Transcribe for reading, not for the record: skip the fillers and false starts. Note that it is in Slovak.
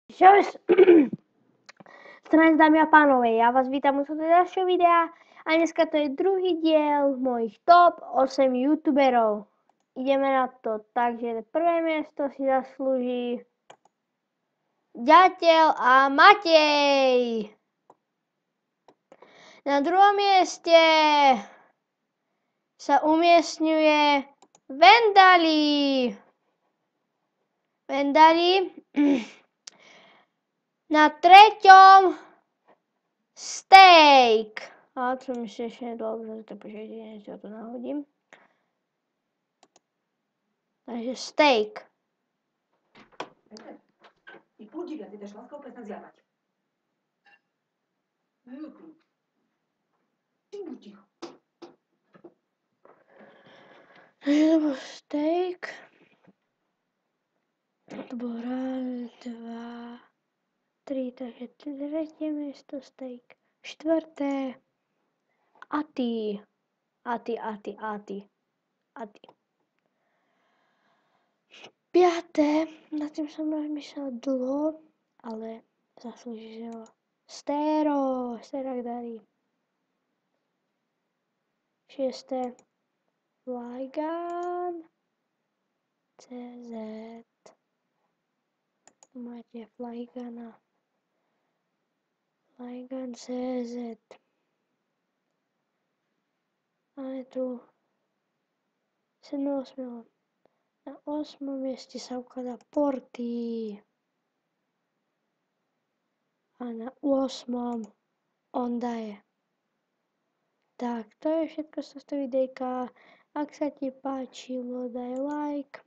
Čau, strany dámy a pánové, já vás vítám u dalšího videa a dneska to je druhý diel mojich top 8 youtuberov. Ideme na to, takže prvé miesto si zaslúži Ďateľ a Matej. Na druhom mieste sa umiestňuje Vendali. Na treťom Steak. A čo mi sa ešte nedalo, to počkajte, ja to nahodím. Takže Steak. I půl díka, ty jdeš láskou přestat zjávat. Ty buď ticho. Takže to byl Steak. To bylo raz, dva, tři, takže třetí místo Steak. Čtvrté Ati. Piaté, nad tím jsem rozmýšlel dlouho, ale zaslúžil Stero darí. Šiesté Flygun CZ. Tu máte Flyguna. Flygun CZ. Máme tu 7. Na 8. mieste sa ukladá Porty. A na 8. Ondaje. Tak, to je všetko z tohto videjka. Ak sa ti páčilo, daj like.